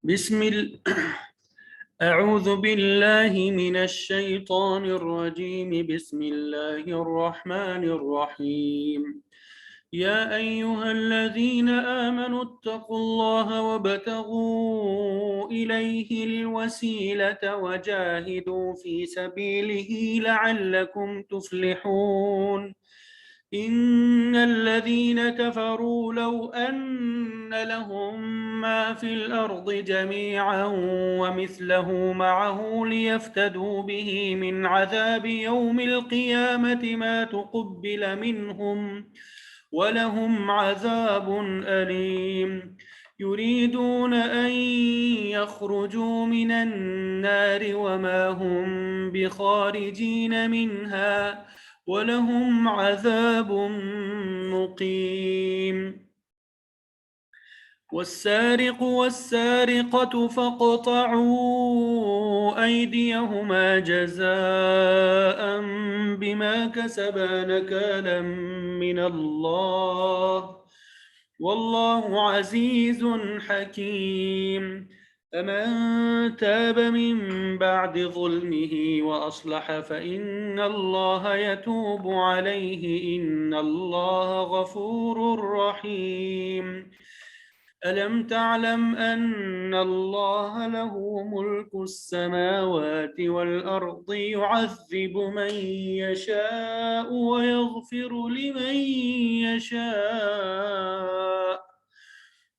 بسم ال... أعوذ بالله من الشيطان الرجيم. بسم الله الرحمن الرحيم. يا أيها الذين آمنوا اتقوا الله وابتغوا إليه الوسيلة وجاهدوا في سبيله لعلكم تفلحون. إن الذين كفروا لو أن لهم ما في الأرض جميعا ومثله معه ليفتدوا به من عذاب يوم القيامة ما تقبل منهم ولهم عذاب أليم. يريدون أن يخرجوا من النار وما هم بخارجين منها ولهم عذاب مقيم. والسارق والسارقة فاقطعوا أيديهما جزاء بما كسبا نكالا من الله والله عزيز حكيم. فمن تاب من بعد ظلمه وأصلح فإن الله يتوب عليه إن الله غفور رحيم. ألم تعلم أن الله له ملك السماوات والأرض يعذب من يشاء ويغفر لمن يشاء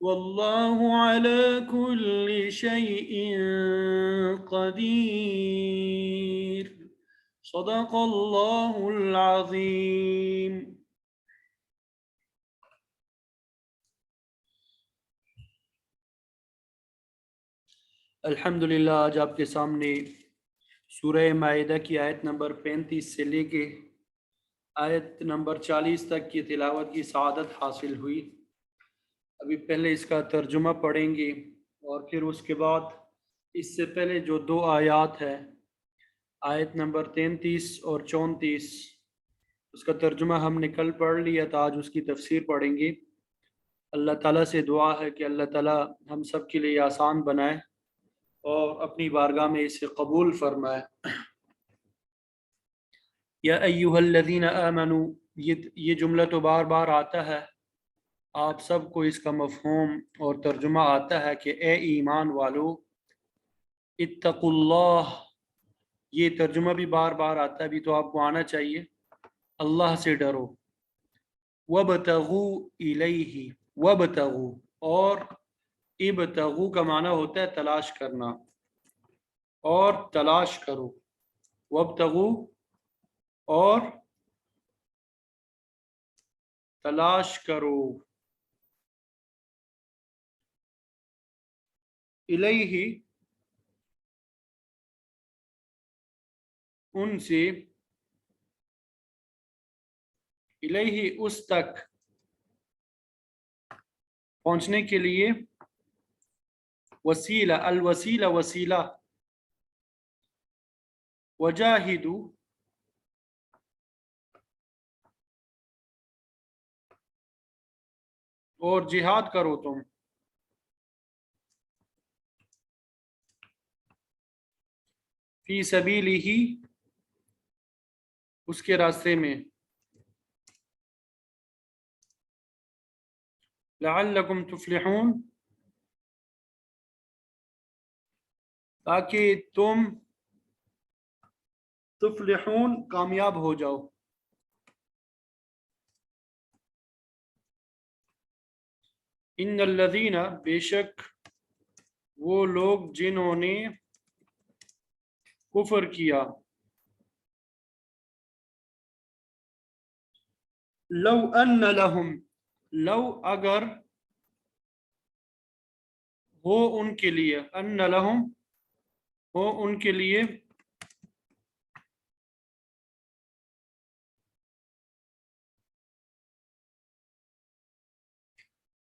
والله على كل شيء قدير. صدق الله العظيم. الحمدللہ آج آپ کے سامنے سورہ مائدہ کی آیت نمبر 35 سے لے کے آیت نمبر 40 تک کی تلاوت کی سعادت حاصل ہوئی۔ ابھی پہلے اس کا ترجمہ پڑھیں گے اور پھر اس کے بعد اس سے پہلے جو دو آیات ہے آیت نمبر 33 اور 34 اس کا ترجمہ ہم نے کل پڑھ لیا تھا، آج اس کی تفسیر پڑھیں گے۔ اللہ تعالیٰ سے دعا ہے کہ اللہ تعالیٰ ہم سب کے لیے آسان بنائے اور اپنی بارگاہ میں اسے قبول فرمائے۔ یا ایہا الذین آمنو، یہ جملہ تو بار بار آتا ہے، آپ سب کو اس کا مفہوم اور ترجمہ آتا ہے کہ اے ایمان والو، اتقوا اللہ، یہ ترجمہ بھی بار بار آتا ہے، ابھی تو آپ کو آنا چاہیے، اللہ سے ڈرو۔ وابتغوا الیہ، وابتغوا، اور ابتغوا کا معنی ہوتا ہے تلاش کرنا، اور تلاش کرو، وابتغوا اور تلاش کرو، الیہ ان سے، الیہ اس تک پہنچنے کے لیے، وسیلہ، الوسیلہ وسیلہ، وجاہدوا اور جہاد کرو تم، فی سبیلہ اس کے راستے میں، لعلکم تفلحون تاکہ تم تفلحون کامیاب ہو جاؤ۔ ان الذین، بے شک وہ لوگ جنہوں نے کفر کیا، لو ان لہم، لو اگر ہو ان کے لیے، ان لہم ہو ان کے لیے،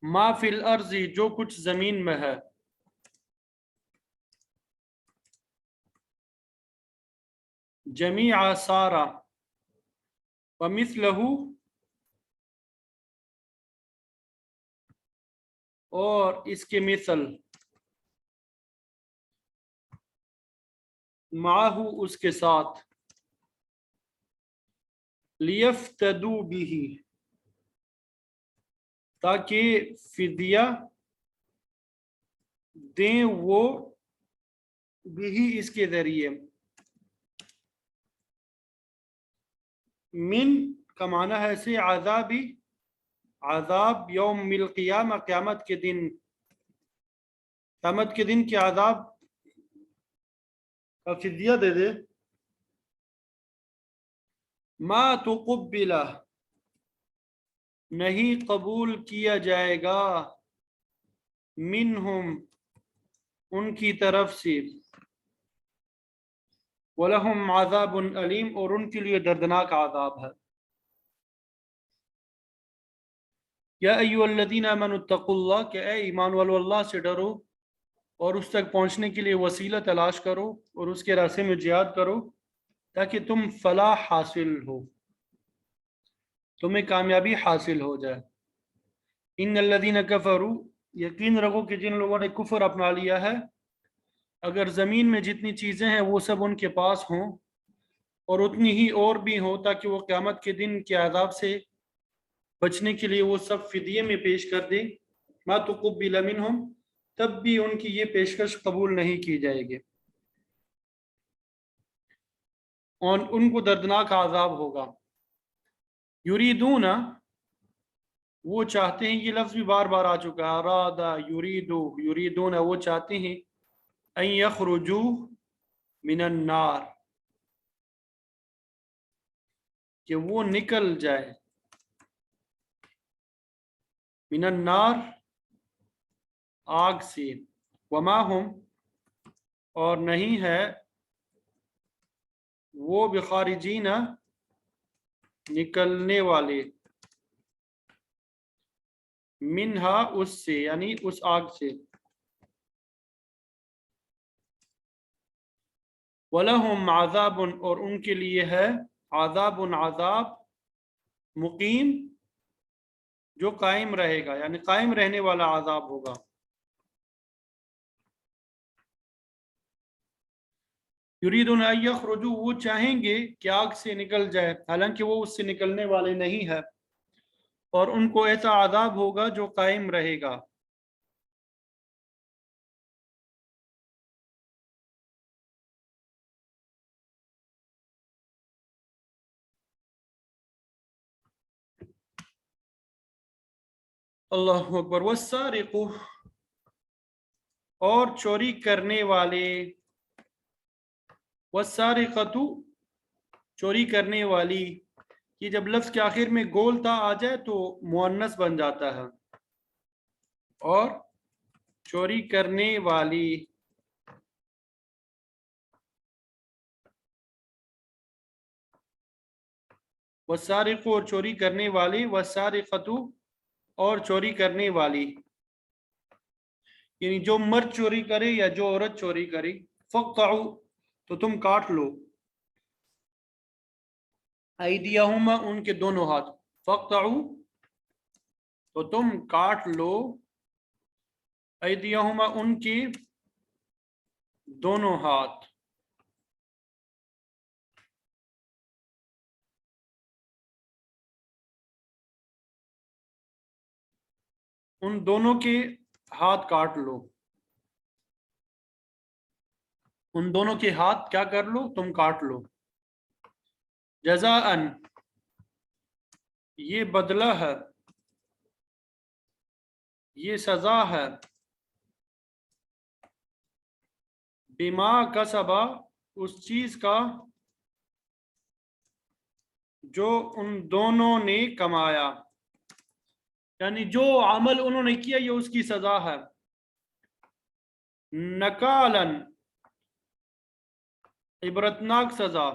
ما فی الارض جو کچھ زمین میں ہے، جمیع سارا، ومثلہ اور اس کے مثل، معہو اس کے ساتھ، لیفتدو بھی تاکہ فدیہ دیں وہ بھی اس کے ذریعے، من کا معنی ہے سے عذابی، عذاب یوم القیامہ قیامت کے دن، قیامت کے دن کے عذاب کا فدیہ دے دے، ما تقبل نہیں قبول کیا جائے گا، منہم ان کی طرف سے، وَلَهُمْ عَذَابٌ علیم اور ان کے لیے دردناک عذاب ہے۔ یا ایھا الذین آمنوا اتقوا اللہ کہ اے ایمان والو اللہ سے ڈرو اور اس تک پہنچنے کے لیے وسیلہ تلاش کرو اور اس کے راستے میں جہاد کرو تاکہ تم فلاح حاصل ہو، تمہیں کامیابی حاصل ہو جائے۔ ان الذین کفروا یقین رکھو کہ جن لوگوں نے کفر اپنا لیا ہے، اگر زمین میں جتنی چیزیں ہیں وہ سب ان کے پاس ہوں اور اتنی ہی اور بھی ہوں تاکہ وہ قیامت کے دن کے عذاب سے بچنے کے لیے وہ سب فدیے میں پیش کر دیں، ما تقبل منہم تب بھی ان کی یہ پیشکش قبول نہیں کی جائے گی اور ان کو دردناک عذاب ہوگا۔ یریدون وہ چاہتے ہیں، یہ لفظ بھی بار بار آ چکا ہے، ارادہ یریدو، یریدون وہ چاہتے ہیں، ان یخرجو من النار کہ وہ نکل جائے، من النار آگ سے، وما ہم اور نہیں ہے وہ بخارجین نکلنے والے، منہا اس سے یعنی اس آگ سے، وَلَهُمْ عَذَابٌ اور ان کے لیے ہے عذاب عذاب، مقیم جو قائم رہے گا یعنی قائم رہنے والا عذاب ہوگا۔ یریدون ان یخرجوا وہ چاہیں گے کہ آگ سے نکل جائے حالانکہ وہ اس سے نکلنے والے نہیں ہے، اور ان کو ایسا عذاب ہوگا جو قائم رہے گا۔ اللہ اکبر۔ والسارق اور چوری کرنے والے، والسارقۃ چوری کرنے والی، یہ جب لفظ کے آخر میں گول تا آ جائے تو مؤنث بن جاتا ہے، اور چوری کرنے والی، والسارق اور چوری کرنے والی، والسارقۃ اور چوری کرنے والی، یعنی جو مرد چوری کرے یا جو عورت چوری کرے، فقطعوا تو تم کاٹ لو، ایدیہما ان کے دونوں ہاتھ، فقطعوا تو تم کاٹ لو، ایدیہما ان کی دونوں ہاتھ، ان دونوں کے ہاتھ کاٹ لو، ان دونوں کے ہاتھ کیا کر لو تم کاٹ لو، جزاءً یہ بدلہ ہے، یہ سزا ہے، بما کسبا اس چیز کا جو ان دونوں نے کمایا، یعنی جو عمل انہوں نے کیا یہ اس کی سزا ہے، نکالن عبرتناک سزا،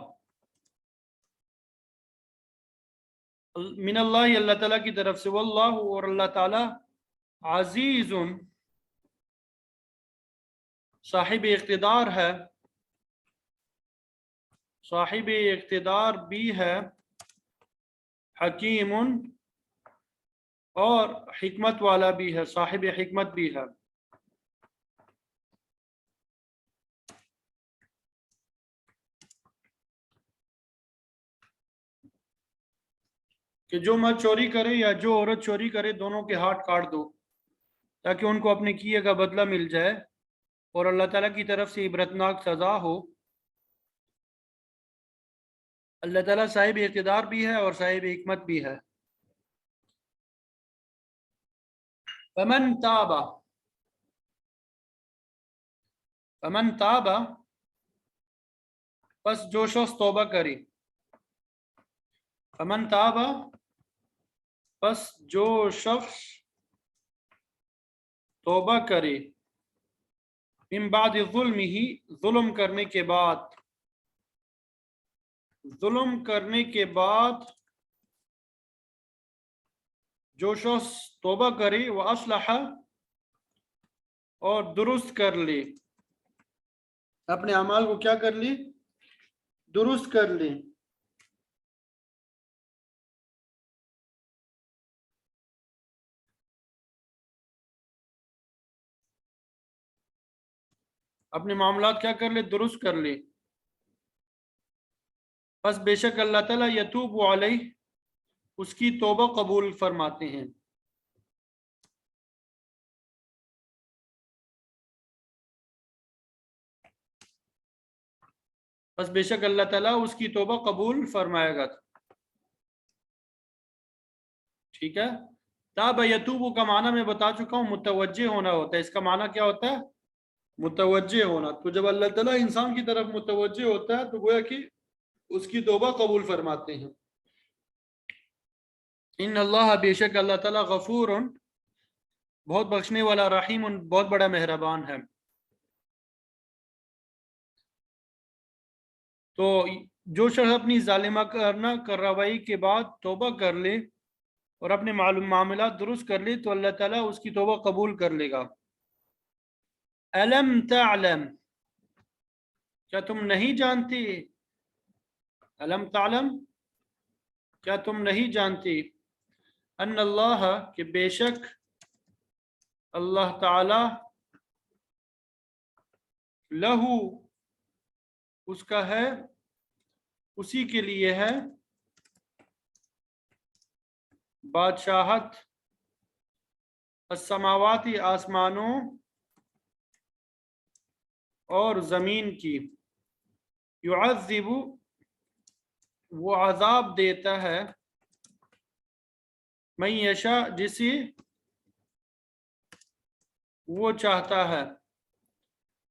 من اللہ اللہ تعالیٰ کی طرف سے، واللہ اور اللہ تعالیٰ عزیز صاحب اقتدار ہے، صاحب اقتدار بھی ہے، حکیم اور حکمت والا بھی ہے، صاحب حکمت بھی ہے۔ کہ جو مرد چوری کرے یا جو عورت چوری کرے دونوں کے ہاتھ کاٹ دو تاکہ ان کو اپنے کیے کا بدلہ مل جائے اور اللہ تعالیٰ کی طرف سے عبرتناک سزا ہو۔ اللہ تعالیٰ صاحب اقتدار بھی ہے اور صاحب حکمت بھی ہے۔ فمن تاب پس جو شخص توبہ کرے، فمن تاب پس جو شخص توبہ کرے، من بعد ظلمہ ظلم کرنے کے بعد، ظلم کرنے کے بعد جو شخص توبہ کرے وہ اصلح اور درست کر لے، اپنے اعمال کو کیا کر لے؟ درست کر لے۔ اپنے معاملات کیا کر لے؟ درست کر لے۔ بس بے شک اللہ تعالیٰ یتوب علیہ اس کی توبہ قبول فرماتے ہیں۔ بس بے شک اللہ تعالیٰ اس کی توبہ قبول فرمائے گا۔ ٹھیک ہے، تاب یتوب کا معنی میں بتا چکا ہوں، متوجہ ہونا ہوتا ہے۔ اس کا معنی کیا ہوتا ہے؟ متوجہ ہونا۔ تو جب اللہ تعالیٰ انسان کی طرف متوجہ ہوتا ہے تو گویا کہ اس کی توبہ قبول فرماتے ہیں۔ ان اللہ بے شک اللہ تعالیٰ غفور بہت بخشنے والا، رحیم بہت بڑا مہربان ہے۔ تو جو شخص اپنی ظالمہ کارروائی کے بعد توبہ کر لے اور اپنے معاملات درست کر لے تو اللہ تعالیٰ اس کی توبہ قبول کر لے گا۔ الم تعلم کیا تم نہیں جانتی؟ الم تعلم کیا تم نہیں جانتی؟ ان اللہ کہ بے شک اللہ تعالی لہو اس کا ہے، اسی کے لیے ہے، بادشاہت السماواتی آسمانوں اور زمین کی، یعذب وہ عذاب دیتا ہے، من یشاء جسے وہ چاہتا ہے،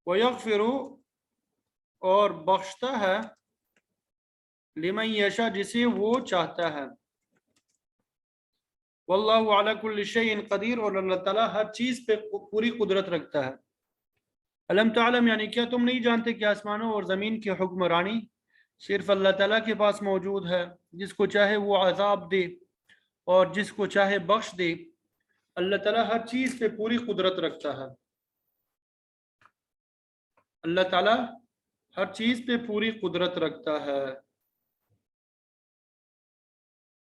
ویغفر اور بخشتا ہے، لمن یشاء جسے وہ چاہتا ہے، واللہ علی کل شیء قدیر اور اللہ تعالیٰ ہر چیز پہ پوری قدرت رکھتا ہے۔ علم تعلم یعنی کیا تم نہیں جانتے کہ آسمانوں اور زمین کی حکمرانی صرف اللہ تعالیٰ کے پاس موجود ہے، جس کو چاہے وہ عذاب دے اور جس کو چاہے بخش دے۔ اللہ تعالیٰ ہر چیز پہ پوری قدرت رکھتا ہے۔ اللہ تعالیٰ ہر چیز پہ پوری قدرت رکھتا ہے۔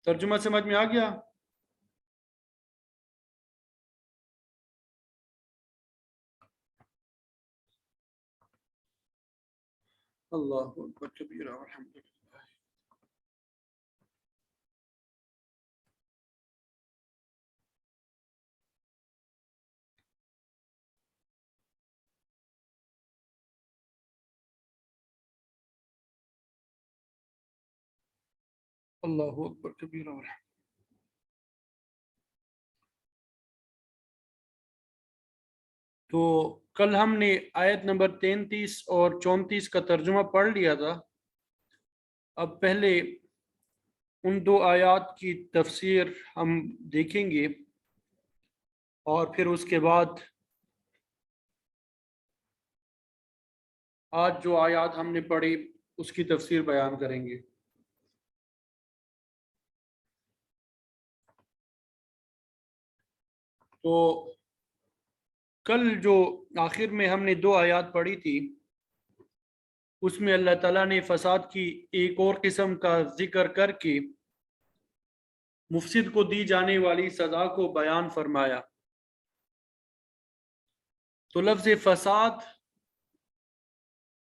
ترجمہ سمجھ میں آ گیا؟ اللہ اکبر کبیرہ والحمد للہ۔ اللہ اکبر کبیرہ والحمد۔ تو کل ہم نے آیت نمبر 33 اور 34 کا ترجمہ پڑھ لیا تھا۔ اب پہلے ان دو آیات کی تفسیر ہم دیکھیں گے اور پھر اس کے بعد آج جو آیات ہم نے پڑھی اس کی تفسیر بیان کریں گے۔ تو کل جو آخر میں ہم نے دو آیات پڑھی تھی اس میں اللہ تعالیٰ نے فساد کی ایک اور قسم کا ذکر کر کے مفسد کو دی جانے والی سزا کو بیان فرمایا۔ تو لفظ فساد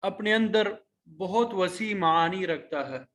اپنے اندر بہت وسیع معانی رکھتا ہے۔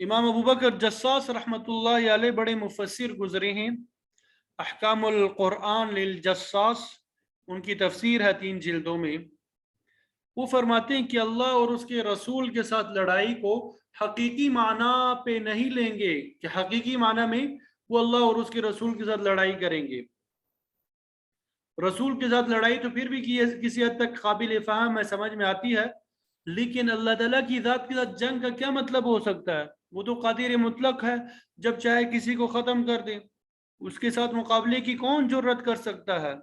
امام ابو بکر جساس رحمۃ اللہ علیہ بڑے مفسر گزرے ہیں، احکام القرآن للجساس ان کی تفسیر ہے 3 جلدوں میں۔ وہ فرماتے ہیں کہ اللہ اور اس کے رسول کے ساتھ لڑائی کو حقیقی معنی پہ نہیں لیں گے کہ حقیقی معنی میں وہ اللہ اور اس کے رسول کے ساتھ لڑائی کریں گے۔ رسول کے ساتھ لڑائی تو پھر بھی کسی حد تک قابل فہم ہے، سمجھ میں آتی ہے، لیکن اللہ تعالیٰ کی ذات کے ساتھ جنگ کا کیا مطلب ہو سکتا ہے؟ وہ تو قادر مطلق ہے، جب چاہے کسی کو ختم کر دے، اس کے ساتھ مقابلے کی کون جرت کر سکتا ہے؟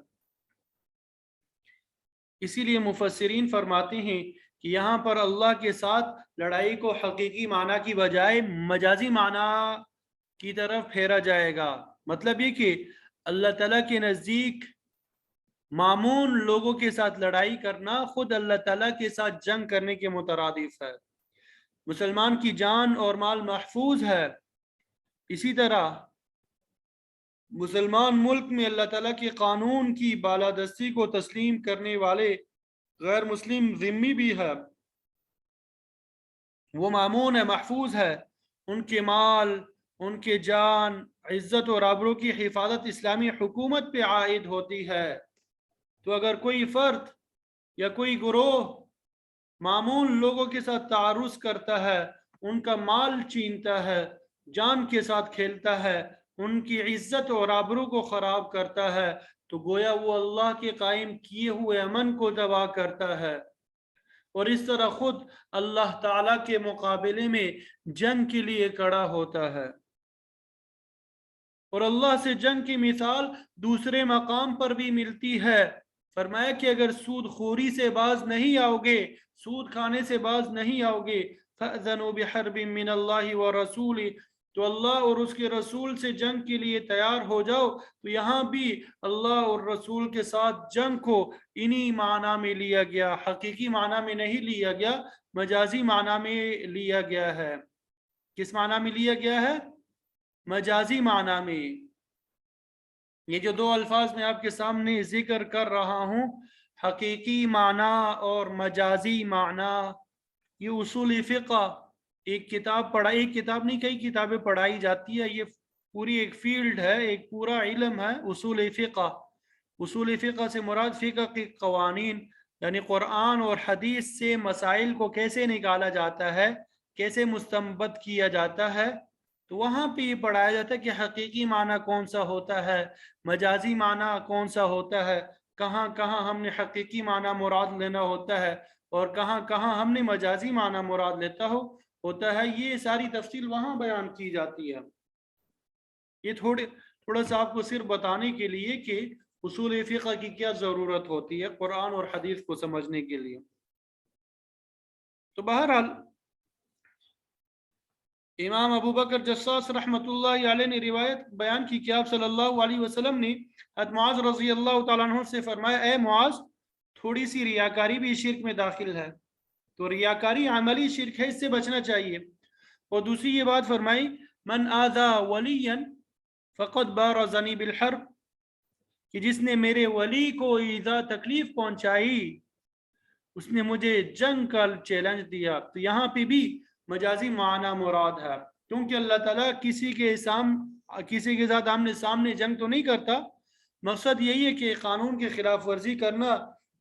اسی لیے مفسرین فرماتے ہیں کہ یہاں پر اللہ کے ساتھ لڑائی کو حقیقی معنی کی بجائے مجازی معنی کی طرف پھیرا جائے گا۔ مطلب یہ کہ اللہ تعالیٰ کے نزدیک معمون لوگوں کے ساتھ لڑائی کرنا خود اللہ تعالیٰ کے ساتھ جنگ کرنے کے مترادف ہے۔ مسلمان کی جان اور مال محفوظ ہے، اسی طرح مسلمان ملک میں اللہ تعالیٰ کے قانون کی بالادستی کو تسلیم کرنے والے غیر مسلم ذمہ بھی ہے، وہ مامون ہے، محفوظ ہے، ان کے مال، ان کے جان، عزت اور آبرو کی حفاظت اسلامی حکومت پہ عائد ہوتی ہے۔ تو اگر کوئی فرد یا کوئی گروہ معمول لوگوں کے ساتھ تعارض کرتا ہے، ان کا مال چھینتا ہے، جان کے ساتھ کھیلتا ہے، ان کی عزت اور آبرو کو خراب کرتا ہے، تو گویا وہ اللہ کے قائم کیے ہوئے امن کو تباہ کرتا ہے، اور اس طرح خود اللہ تعالیٰ کے مقابلے میں جنگ کے لیے کھڑا ہوتا ہے۔ اور اللہ سے جنگ کی مثال دوسرے مقام پر بھی ملتی ہے، فرمایا کہ اگر سود خوری سے باز نہیں آؤ گے، سود کھانے سے باز نہیں آؤ گے، فَأْذَنُوا بِحَرْبٍ مِّنَ اللَّهِ وَرَسُولِهِ، تو اللہ اور اس کے رسول سے جنگ کے لیے تیار ہو جاؤ۔ تو یہاں بھی اللہ اور رسول کے ساتھ جنگ کو انہی معنی میں لیا گیا، حقیقی معنی میں نہیں لیا گیا، مجازی معنی میں لیا گیا ہے۔ کس معنی میں لیا گیا ہے؟ مجازی معنی میں۔ یہ جو 2 الفاظ میں آپ کے سامنے ذکر کر رہا ہوں، حقیقی معنی اور مجازی معنی، یہ اصول فقہ ایک کتاب نہیں، کئی کتابیں پڑھائی جاتی ہے، یہ پوری ایک فیلڈ ہے، ایک پورا علم ہے اصول فقہ۔ اصول فقہ سے مراد فقہ کے قوانین، یعنی قرآن اور حدیث سے مسائل کو کیسے نکالا جاتا ہے، کیسے مستنبط کیا جاتا ہے، تو وہاں پہ یہ پڑھایا جاتا ہے کہ حقیقی معنی کون سا ہوتا ہے، مجازی معنی کون سا ہوتا ہے، کہاں کہاں ہم نے حقیقی معنی مراد لینا ہوتا ہے اور کہاں کہاں ہم نے مجازی معنی مراد ہوتا ہے، یہ ساری تفصیل وہاں بیان کی جاتی ہے۔ یہ تھوڑا سا آپ کو صرف بتانے کے لیے کہ اصول فقہ کی کیا ضرورت ہوتی ہے قرآن اور حدیث کو سمجھنے کے لیے۔ تو بہرحال امام ابو بکر جساس رحمۃ اللہ علیہ نے روایت بیان کی کہ آپ صلی اللہ علیہ وسلم نے حضرت معاذ رضی اللہ تعالیٰ عنہ سے فرمایا، اے معاذ، تھوڑی سی ریاکاری بھی شرک میں داخل ہے، تو ریاکاری عملی شرک ہے، اس سے بچنا چاہیے۔ اور دوسری یہ بات فرمائی، من آذا ولیا فقد بارزنی بالحرب، کہ جس نے میرے ولی کو ایذا تکلیف پہنچائی، اس نے مجھے جنگ کا چیلنج دیا۔ تو یہاں پہ بھی مجازی معنی مراد ہے، کیونکہ اللہ تعالیٰ کسی کے ساتھ آمنے سامنے جنگ تو نہیں کرتا، مقصد یہی ہے کہ قانون کی خلاف ورزی کرنا،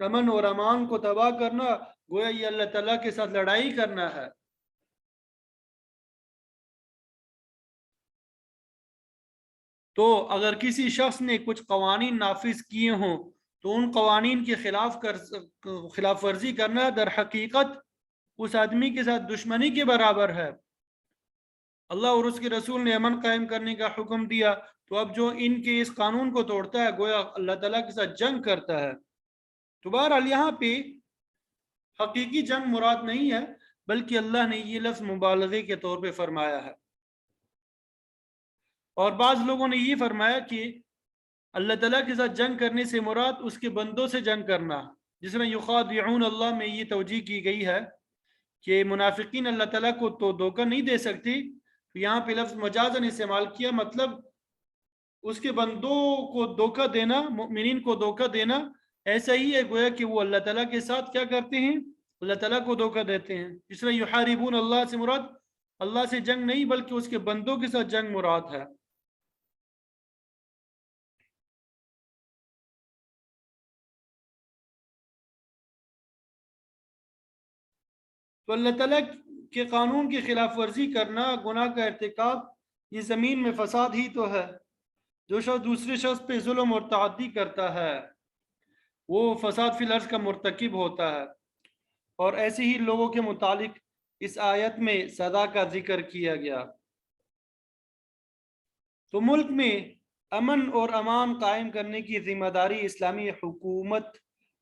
امن اور امان کو تباہ کرنا، گویا یہ اللہ تعالیٰ کے ساتھ لڑائی کرنا ہے۔ تو اگر کسی شخص نے کچھ قوانین نافذ کیے ہوں تو ان قوانین کی خلاف ورزی کرنا در حقیقت اس آدمی کے ساتھ دشمنی کے برابر ہے۔ اللہ اور اس کے رسول نے امن قائم کرنے کا حکم دیا، تو اب جو ان کے اس قانون کو توڑتا ہے گویا اللہ تعالیٰ کے ساتھ جنگ کرتا ہے۔ تو بہرحال یہاں پہ حقیقی جنگ مراد نہیں ہے، بلکہ اللہ نے یہ لفظ مبالغے کے طور پہ فرمایا ہے۔ اور بعض لوگوں نے یہ فرمایا کہ اللہ تعالیٰ کے ساتھ جنگ کرنے سے مراد اس کے بندوں سے جنگ کرنا، جس میں یخادعون اللہ میں یہ توجیہ کی گئی ہے کہ منافقین اللہ تعالیٰ کو تو دھوکہ نہیں دے سکتی، یہاں پہ لفظ مجازن استعمال کیا، مطلب اس کے بندوں کو دھوکہ دینا، مؤمنین کو دھوکہ دینا ایسا ہی ہے گویا کہ وہ اللہ تعالیٰ کے ساتھ کیا کرتے ہیں، اللہ تعالیٰ کو دھوکہ دیتے ہیں۔ جس میں یحاربون اللہ سے مراد اللہ سے جنگ نہیں بلکہ اس کے بندوں کے ساتھ جنگ مراد ہے۔ تو اللہ تعالیٰ کے قانون کی خلاف ورزی کرنا، گناہ کا ارتکاب، یہ زمین میں فساد ہی تو ہے۔ جو شخص دوسرے شخص پہ ظلم اور تعدی کرتا ہے وہ فساد فی الارض کا مرتکب ہوتا ہے، اور ایسے ہی لوگوں کے متعلق اس آیت میں سزا کا ذکر کیا گیا۔ تو ملک میں امن اور امان قائم کرنے کی ذمہ داری اسلامی حکومت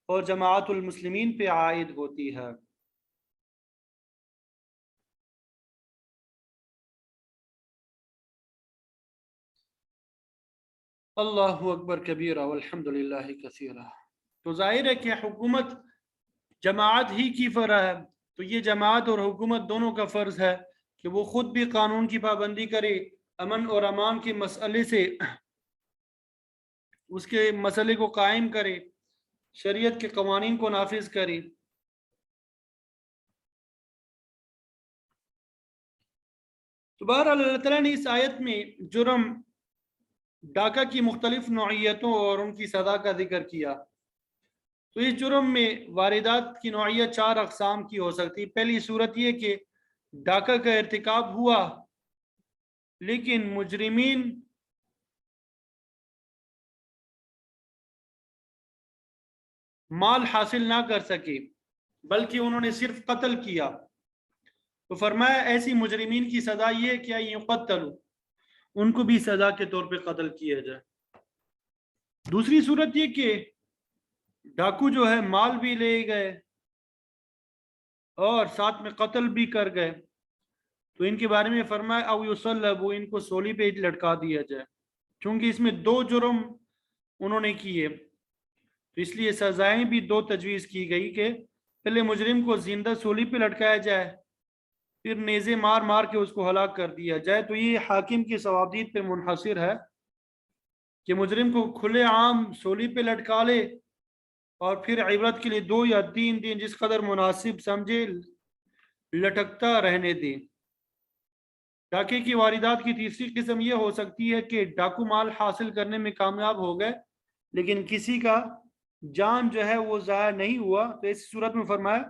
اور جماعت المسلمین پہ عائد ہوتی ہے۔ اللہ اکبر کبیرہ والحمد للہ کثیرہ۔ تو ظاہر ہے کہ حکومت جماعت ہی کی فرع ہے، تو یہ جماعت اور حکومت دونوں کا فرض ہے کہ وہ خود بھی قانون کی پابندی کرے، امن اور امان کے مسئلے سے اس کے مسئلے کو قائم کرے، شریعت کے قوانین کو نافذ کرے۔ تو بہرحال اللہ تعالیٰ نے اس آیت میں جرم ڈاکہ کی مختلف نوعیتوں اور ان کی سزا کا ذکر کیا۔ تو اس جرم میں واردات کی نوعیت 4 اقسام کی ہو سکتی۔ پہلی صورت یہ کہ ڈاکہ کا ارتکاب ہوا لیکن مجرمین مال حاصل نہ کر سکے بلکہ انہوں نے صرف قتل کیا، تو فرمایا ایسی مجرمین کی سزا یہ کہ یقتلوا، ان کو بھی سزا کے طور پہ قتل کیا جائے۔ دوسری صورت یہ کہ ڈاکو جو ہے مال بھی لے گئے اور ساتھ میں قتل بھی کر گئے، تو ان کے بارے میں فرمایا او یصلبوا، ان کو سولی پہ لٹکا دیا جائے، چونکہ اس میں 2 جرم انہوں نے کیے، تو اس لیے سزائیں بھی 2 تجویز کی گئی کہ پہلے مجرم کو زندہ سولی پہ لٹکایا جائے، پھر نیزے مار مار کے اس کو ہلاک کر دیا جائے۔ تو یہ حاکم کی ثوابدید پہ منحصر ہے کہ مجرم کو کھلے عام سولی پہ لٹکا لے اور پھر عبرت کے لیے 2 یا 3 دن جس قدر مناسب سمجھے لٹکتا رہنے دے۔ ڈاکے کی واردات کی تیسری قسم یہ ہو سکتی ہے کہ ڈاکو مال حاصل کرنے میں کامیاب ہو گئے لیکن کسی کا جان جو ہے وہ ضائع نہیں ہوا، تو اس صورت میں فرمایا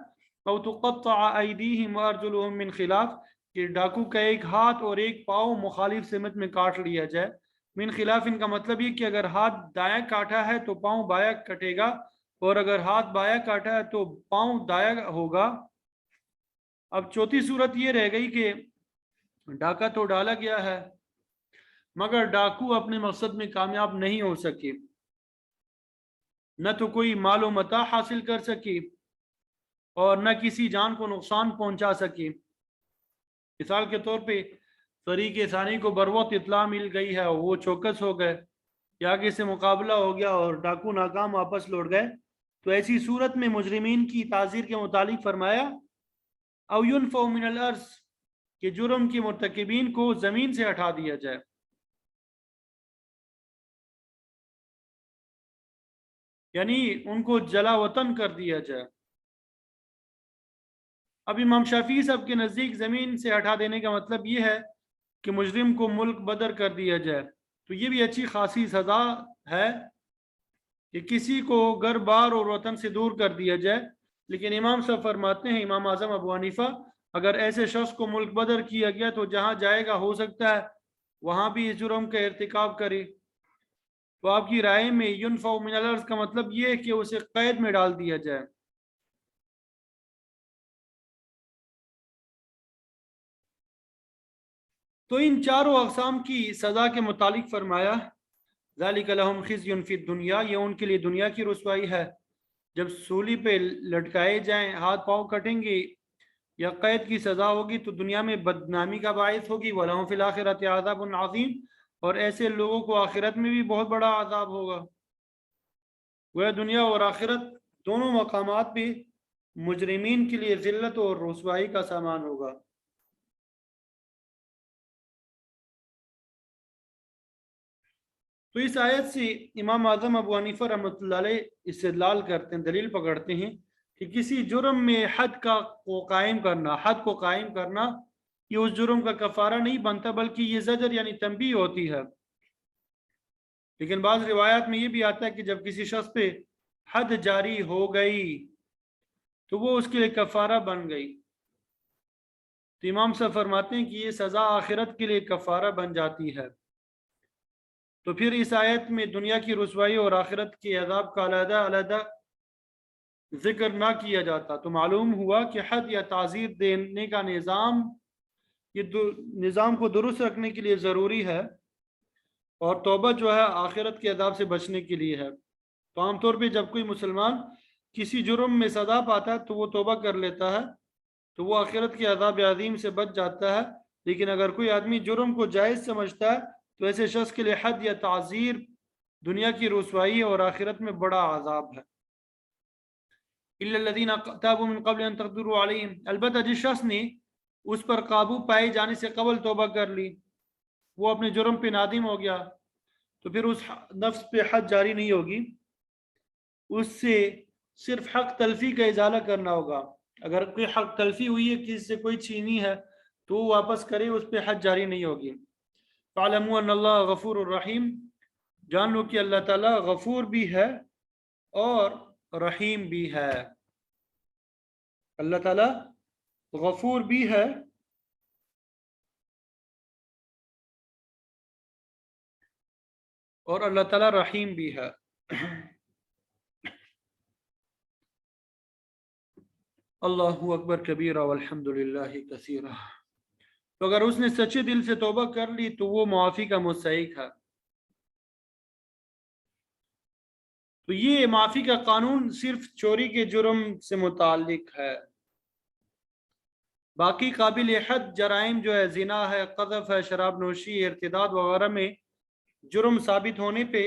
او تقطع ایدیہم وارجلہم من خلاف، کہ ڈاکو کا ایک ہاتھ اور ایک پاؤں مخالف سمت میں کاٹ لیا جائے۔ من خلاف ان کا مطلب یہ کہ اگر ہاتھ دایاں کاٹا ہے تو پاؤں بایاں کٹے گا، اور اگر ہاتھ بایاں کاٹا ہے تو پاؤں دایاں ہوگا۔ اب چوتھی صورت یہ رہ گئی کہ ڈاکہ تو ڈالا گیا ہے مگر ڈاکو اپنے مقصد میں کامیاب نہیں ہو سکے، نہ تو کوئی مال و متاع حاصل کر سکے اور نہ کسی جان کو نقصان پہنچا سکے۔ مثال کے طور پہ فریق ثانی کو بروقت اطلاع مل گئی ہے، وہ چوکس ہو گئے یا آگے سے مقابلہ ہو گیا اور ڈاکو ناکام واپس لوٹ گئے، تو ایسی صورت میں مجرمین کی تعزیر کے متعلق فرمایا او ينفوا من الارض، کہ جرم کے مرتکبین کو زمین سے ہٹا دیا جائے۔ یعنی ان کو جلا وطن کر دیا جائے۔ اب امام شافعی صاحب کے نزدیک زمین سے ہٹا دینے کا مطلب یہ ہے کہ مجرم کو ملک بدر کر دیا جائے، تو یہ بھی اچھی خاصی سزا ہے کہ کسی کو گھر بار اور وطن سے دور کر دیا جائے۔ لیکن امام صاحب فرماتے ہیں، امام اعظم ابو حنیفہ، اگر ایسے شخص کو ملک بدر کیا گیا تو جہاں جائے گا ہو سکتا ہے وہاں بھی اس جرم کا ارتکاب کرے۔ تو آپ کی رائے میں ینفع من الارض کا مطلب یہ ہے کہ اسے قید میں ڈال دیا جائے۔ تو ان چاروں اقسام کی سزا کے متعلق فرمایا ذالک لہم خزی فی الدنیا، یہ ان کے لیے دنیا کی رسوائی ہے، جب سولی پہ لٹکائے جائیں، ہاتھ پاؤں کٹیں گے یا قید کی سزا ہوگی تو دنیا میں بدنامی کا باعث ہوگی، وَلَهُمْ فِي الْآخِرَةِ عَذَابٌ عَظِيمٌ، اور ایسے لوگوں کو آخرت میں بھی بہت بڑا عذاب ہوگا۔ وہ دنیا اور آخرت دونوں مقامات پہ مجرمین کے لیے ذلت اور رسوائی کا سامان ہوگا۔ تو اس آیت سے امام اعظم ابو حنیفہ رحمۃ اللہ علیہ استدلال کرتے ہیں، دلیل پکڑتے ہیں کہ کسی جرم میں حد کو قائم کرنا یہ اس جرم کا کفارہ نہیں بنتا، بلکہ یہ زجر یعنی تنبیہ ہوتی ہے۔ لیکن بعض روایات میں یہ بھی آتا ہے کہ جب کسی شخص پہ حد جاری ہو گئی تو وہ اس کے لیے کفارہ بن گئی، تو امام صاحب فرماتے ہیں کہ یہ سزا آخرت کے لیے کفارہ بن جاتی ہے۔ تو پھر اس آیت میں دنیا کی رسوائی اور آخرت کے عذاب کا علیحدہ علیحدہ ذکر نہ کیا جاتا، تو معلوم ہوا کہ حد یا تعزیر دینے کا نظام یہ نظام کو درست رکھنے کے لیے ضروری ہے، اور توبہ جو ہے آخرت کے عذاب سے بچنے کے لیے ہے۔ تو عام طور پہ جب کوئی مسلمان کسی جرم میں سزا پاتا ہے تو وہ توبہ کر لیتا ہے، تو وہ آخرت کے عذاب عظیم سے بچ جاتا ہے۔ لیکن اگر کوئی آدمی جرم کو جائز سمجھتا ہے تو ایسے شخص کے لیے حد یا تعزیر دنیا کی رسوائی اور آخرت میں بڑا عذاب ہے۔ الا الذين تابوا من قبل ان تقدروا عليهم، البتہ جس شخص نے اس پر قابو پائے جانے سے قبل توبہ کر لی، وہ اپنے جرم پہ نادم ہو گیا، تو پھر اس نفس پہ حد جاری نہیں ہوگی، اس سے صرف حق تلفی کا ازالہ کرنا ہوگا۔ اگر کوئی حق تلفی ہوئی ہے، کسی سے کوئی چھینی ہے، تو وہ واپس کرے، اس پہ حد جاری نہیں ہوگی۔ فَاعْلَمُوا أَنَّ اللَّهَ غَفُورٌ رَحِيمٌ، جان لو کہ اللہ تعالیٰ غفور بھی ہے اور رحیم بھی ہے۔ اللہ تعالیٰ غفور بھی ہے اور اللہ تعالیٰ رحیم بھی ہے۔ اللہ اکبر کبیرہ والحمد للہ کثیرہ۔ تو اگر اس نے سچے دل سے توبہ کر لی تو وہ معافی کا مستحق ہے۔ تو یہ معافی کا قانون صرف چوری کے جرم سے متعلق ہے، باقی قابل حد جرائم جو ہے، زنا ہے، قذف ہے، شراب نوشی، ارتداد وغیرہ میں جرم ثابت ہونے پہ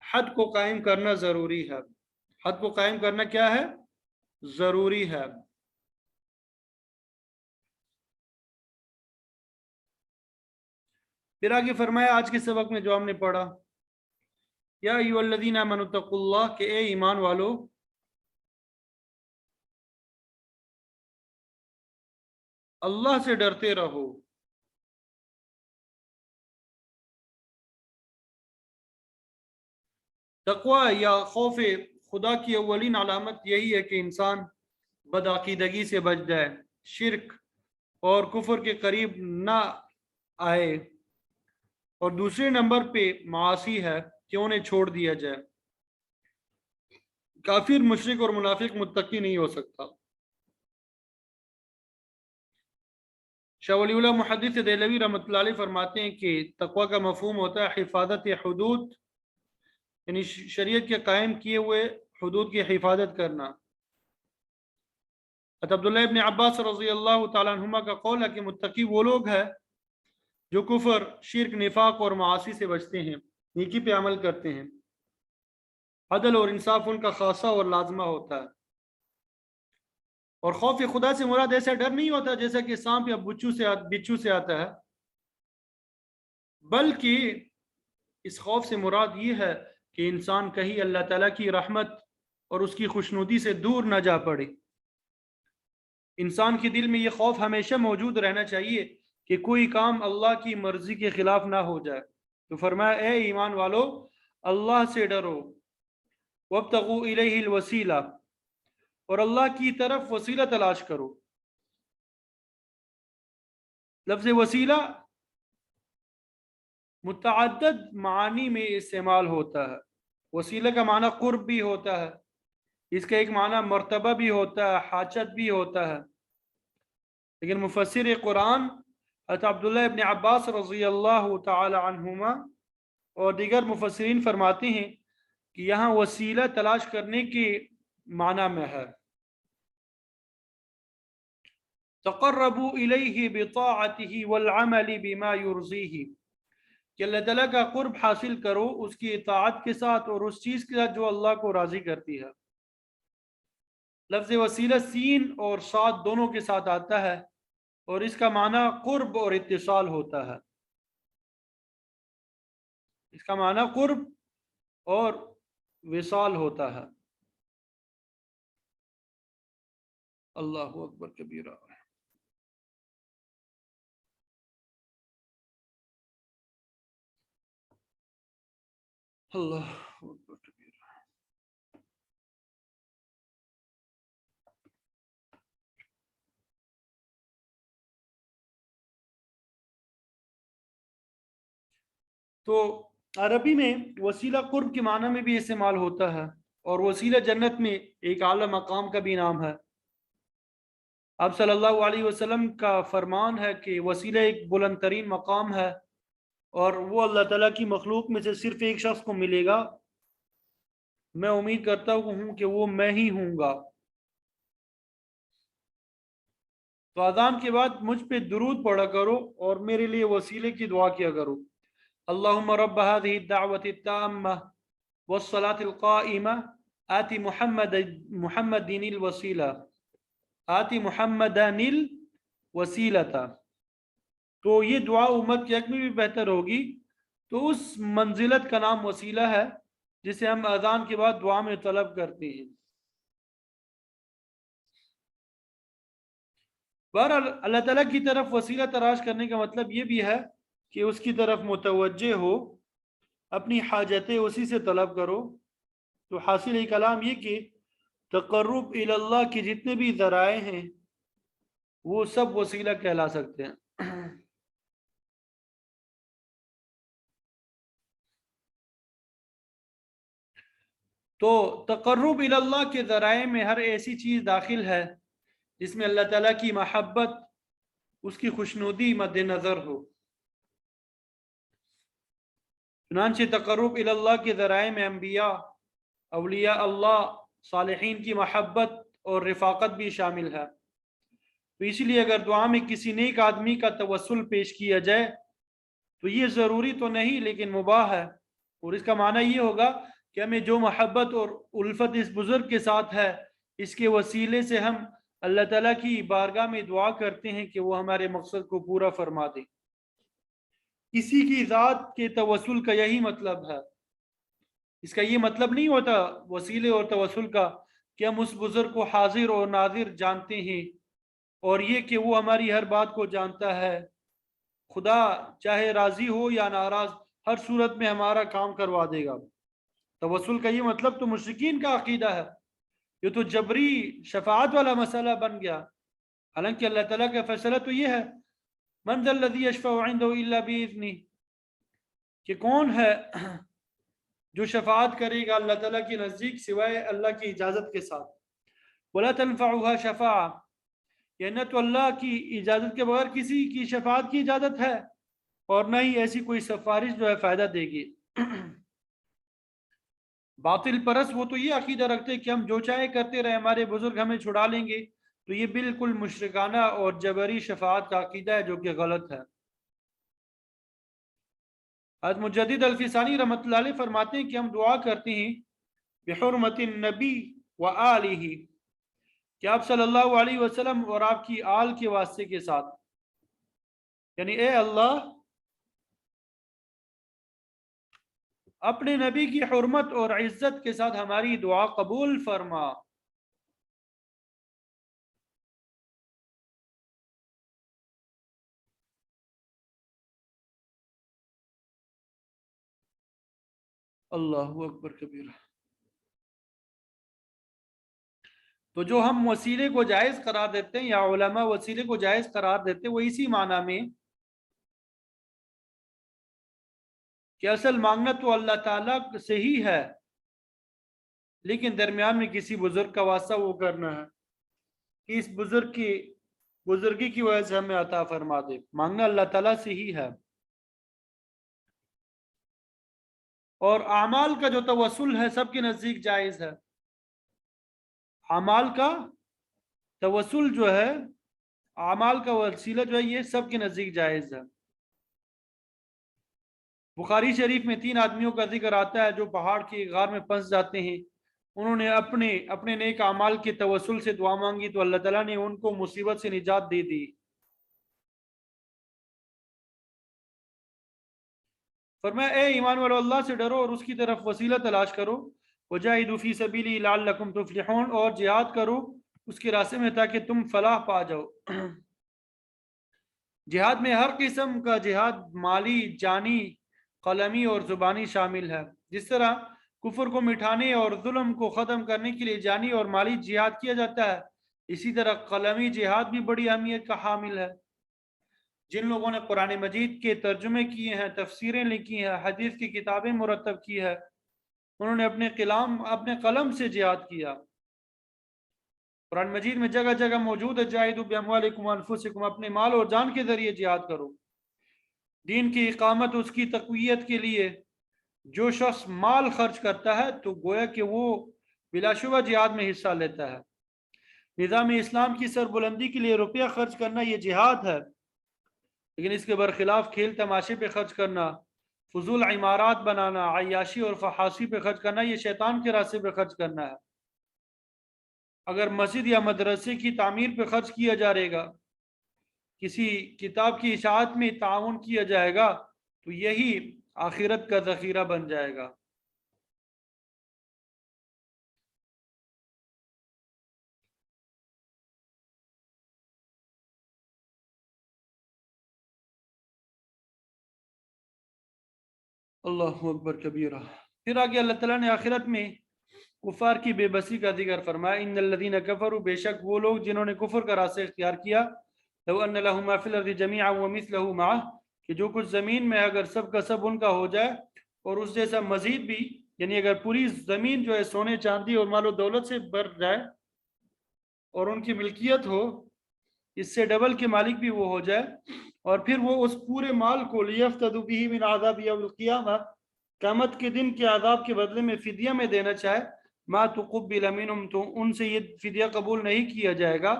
حد کو قائم کرنا ضروری ہے۔ حد کو قائم کرنا کیا ہے؟ ضروری ہے۔ پھر آگے فرمایا آج کے سبق میں جو ہم نے پڑھا، یا ایھا الذین آمنوا اتقوا اللہ، کہ اے ایمان والو اللہ سے ڈرتے رہو۔ تقوی یا خوف خدا کی اولین علامت یہی ہے کہ انسان بدعقیدگی سے بچ جائے، شرک اور کفر کے قریب نہ آئے، اور دوسرے نمبر پہ معاصی ہے کہ انہیں چھوڑ دیا جائے۔ کافر، مشرک اور منافق متقی نہیں ہو سکتا۔ شاہ ولی اللہ محدث دہلوی رحمۃ اللہ علیہ فرماتے ہیں کہ تقوی کا مفہوم ہوتا ہے حفاظت حدود، یعنی شریعت کے قائم کیے ہوئے حدود کی حفاظت کرنا۔ عبداللہ ابن عباس رضی اللہ تعالیٰ عنہما کا قول ہے کہ متقی وہ لوگ ہیں جو کفر، شرک، نفاق اور معاصی سے بچتے ہیں، نیکی پہ عمل کرتے ہیں۔ عدل اور انصاف ان کا خاصہ اور لازمہ ہوتا ہے۔ اور خوف خدا سے مراد ایسا ڈر نہیں ہوتا جیسا کہ سانپ یا بچھو سے آتا ہے، بلکہ اس خوف سے مراد یہ ہے کہ انسان کہیں اللہ تعالیٰ کی رحمت اور اس کی خوشنودی سے دور نہ جا پڑے۔ انسان کے دل میں یہ خوف ہمیشہ موجود رہنا چاہیے کہ کوئی کام اللہ کی مرضی کے خلاف نہ ہو جائے۔ تو فرمایا اے ایمان والو اللہ سے ڈرو، وابتغوا الیہ الوسیلہ، اور اللہ کی طرف وسیلہ تلاش کرو۔ لفظ وسیلہ متعدد معانی میں استعمال ہوتا ہے۔ وسیلہ کا معنی قرب بھی ہوتا ہے، اس کا ایک معنی مرتبہ بھی ہوتا ہے، حاجت بھی ہوتا ہے۔ لیکن مفسر قرآن حضرت عبداللہ ابن عباس رضی اللہ تعالی عنہما اور دیگر مفسرین فرماتے ہیں کہ یہاں وسیلہ تلاش کرنے کے معنی میں ہے تقربوا الیہ بطاعتہ والعمل بما یرضیہ، کہ اللہ تعالیٰ کا قرب حاصل کرو اس کی اطاعت کے ساتھ اور اس چیز کے ساتھ جو اللہ کو راضی کرتی ہے۔ لفظ وسیلہ سین اور صاد دونوں کے ساتھ آتا ہے اور اس کا معنی قرب اور اتصال ہوتا ہے۔ اس کا معنی قرب اور وصال ہوتا ہے۔ اللہ اکبر کبیرہ۔ اللہ تو عربی میں وسیلہ قرب کے معنی میں بھی استعمال ہوتا ہے، اور وسیلہ جنت میں ایک اعلیٰ مقام کا بھی نام ہے۔ آپ صلی اللہ علیہ وسلم کا فرمان ہے کہ وسیلہ ایک بلند ترین مقام ہے، اور وہ اللہ تعالیٰ کی مخلوق میں سے صرف ایک شخص کو ملے گا۔ میں امید کرتا ہوں کہ وہ میں ہی ہوں گا۔ تو اذان کے بعد مجھ پہ درود پڑھا کرو اور میرے لیے وسیلے کی دعا کیا کرو۔ اللہم رب هذه الدعوة التامة والصلاة القائمة آتی محمد الوسیلہ آتی محمدن الوسیلۃ۔ تو یہ دعا امت کے حق میں بھی بہتر ہوگی۔ تو اس منزلت کا نام وسیلہ ہے جسے ہم اذان کے بعد دعا میں طلب کرتے ہیں۔ بہرحال اللہ تعالیٰ کی طرف وسیلہ تلاش کرنے کا مطلب یہ بھی ہے کہ اس کی طرف متوجہ ہو، اپنی حاجتیں اسی سے طلب کرو۔ تو حاصل کلام یہ کہ تقرب الی اللہ کے جتنے بھی ذرائع ہیں وہ سب وسیلہ کہلا سکتے ہیں۔ تو تقرب الی اللہ کے ذرائع میں ہر ایسی چیز داخل ہے جس میں اللہ تعالیٰ کی محبت، اس کی خوشنودی مد نظر ہو۔ چنانچہ تقرب الی اللہ کے ذرائع میں انبیاء، اولیاء اللہ، صالحین کی محبت اور رفاقت بھی شامل ہے۔ تو اسی لیے اگر دعا میں کسی نیک آدمی کا توسل پیش کیا جائے تو یہ ضروری تو نہیں لیکن مباح ہے، اور اس کا معنی یہ ہوگا کہ ہمیں جو محبت اور الفت اس بزرگ کے ساتھ ہے، اس کے وسیلے سے ہم اللہ تعالیٰ کی بارگاہ میں دعا کرتے ہیں کہ وہ ہمارے مقصد کو پورا فرما دے۔ کسی کی ذات کے توسل کا یہی مطلب ہے۔ اس کا یہ مطلب نہیں ہوتا وسیلے اور توسل کا کہ ہم اس بزرگ کو حاضر اور ناظر جانتے ہیں، اور یہ کہ وہ ہماری ہر بات کو جانتا ہے، خدا چاہے راضی ہو یا ناراض ہر صورت میں ہمارا کام کروا دے گا۔ توسل کا یہ مطلب تو مشرکین کا عقیدہ ہے، یہ تو جبری شفاعت والا مسئلہ بن گیا۔ حالانکہ اللہ تعالیٰ کا فیصلہ تو یہ ہے، من ذا الذی یشفع عنده الا باذنہ، کہ کون ہے جو شفاعت کرے گا اللہ تعالیٰ کے نزدیک سوائے اللہ کی اجازت کے ساتھ۔ ولا تنفعها شفاعہ، یہ نہ تو اللہ کی اجازت کے بغیر کسی کی شفاعت کی اجازت ہے، اور نہ ہی ایسی کوئی سفارش جو ہے فائدہ دے گی۔ باطل پرست وہ تو یہ عقیدہ رکھتے کہ ہم جو چاہے کرتے رہے، ہمارے بزرگ ہمیں چھڑا لیں گے۔ تو یہ بالکل مشرکانہ اور جبری شفاعت کا عقیدہ ہے جو کہ غلط ہے۔ حضرت مجدد الفسانی رحمۃ اللہ علیہ فرماتے ہیں کہ ہم دعا کرتے ہیں بحرمت النبی و آلہ، کہ آپ صلی اللہ علیہ وسلم اور آپ کی آل کے واسطے کے ساتھ، یعنی اے اللہ اپنے نبی کی حرمت اور عزت کے ساتھ ہماری دعا قبول فرما۔ اللہ اکبر کبیرہ۔ تو جو ہم وسیلے کو جائز قرار دیتے ہیں، یا علماء وسیلے کو جائز قرار دیتے ہیں، وہ اسی معنی میں کہ اصل مانگنا تو اللہ تعالیٰ سے ہی ہے، لیکن درمیان میں کسی بزرگ کا واسطہ وہ کرنا ہے کہ اس بزرگ کی بزرگی کی وجہ سے ہمیں عطا فرما دے۔ مانگنا اللہ تعالیٰ سے ہی ہے۔ اور اعمال کا جو توسل ہے سب کے نزدیک جائز ہے۔ اعمال کا توسل جو ہے، اعمال کا وسیلہ جو ہے، یہ سب کے نزدیک جائز ہے۔ بخاری شریف میں 3 آدمیوں کا ذکر آتا ہے جو پہاڑ کی غار میں پھنس جاتے ہیں۔ انہوں نے اپنے نیک اعمال کے توسل سے دعا مانگی تو اللہ تعالیٰ نے ان کو مصیبت سے نجات دے دی۔ فرمایا اے ایمان والو، اللہ سے ڈرو اور اس کی طرف وسیلہ تلاش کرو۔ وجاہدوا فی سبیلہ لعلکم تفلحون، اور جہاد کرو اس کے راستے میں تاکہ تم فلاح پا جاؤ۔ جہاد میں ہر قسم کا جہاد، مالی، جانی، قلمی اور زبانی شامل ہے۔ جس طرح کفر کو مٹھانے اور ظلم کو ختم کرنے کے لیے جانی اور مالی جہاد کیا جاتا ہے، اسی طرح قلمی جہاد بھی بڑی اہمیت کا حامل ہے۔ جن لوگوں نے قرآن مجید کے ترجمے کیے ہیں، تفسیریں لکھی ہیں، حدیث کی کتابیں مرتب کی ہے، انہوں نے اپنے قلم سے جہاد کیا۔ قرآن مجید میں جگہ جگہ موجود ہے جاہدوا باموالکم وانفسکم، اپنے مال اور جان کے ذریعے جہاد کرو۔ دین کی اقامت، اس کی تقویت کے لیے جو شخص مال خرچ کرتا ہے تو گویا کہ وہ بلا شبہ جہاد میں حصہ لیتا ہے۔ نظام اسلام کی سربلندی کے لیے روپیہ خرچ کرنا یہ جہاد ہے، لیکن اس کے برخلاف کھیل تماشے پہ خرچ کرنا، فضول عمارات بنانا، عیاشی اور فحاشی پہ خرچ کرنا، یہ شیطان کے راستے پہ خرچ کرنا ہے۔ اگر مسجد یا مدرسے کی تعمیر پہ خرچ کیا جائے گا، کسی کتاب کی اشاعت میں تعاون کیا جائے گا، تو یہی آخرت کا ذخیرہ بن جائے گا۔ اللہ اکبر کبیرہ۔ پھر آگے اللہ تعالیٰ نے آخرت میں کفار کی بے بسی کا ذکر فرمایا، ان الذین کفروا، بے شک وہ لوگ جنہوں نے کفر کا راستہ اختیار کیا، لو ان لهم ما فی الارض جميعا ومثله معه، کہ جو کچھ زمین میں اگر سب کا سب ان کا ہو جائے اور اس جیسا مزید بھی، یعنی اگر پوری زمین جو ہے سونے چاندی اور مال و دولت سے بھر جائے اور ان کی ملکیت ہو، اس سے ڈبل کے مالک بھی وہ ہو جائے، اور پھر وہ اس پورے مال کو لیفتدوا به من عذاب یوم القیامہ، قیامت کے دن کے عذاب کے بدلے میں فدیہ میں دینا چاہے، ما تقبل منہم، تو ان سے یہ فدیہ قبول نہیں کیا جائے گا۔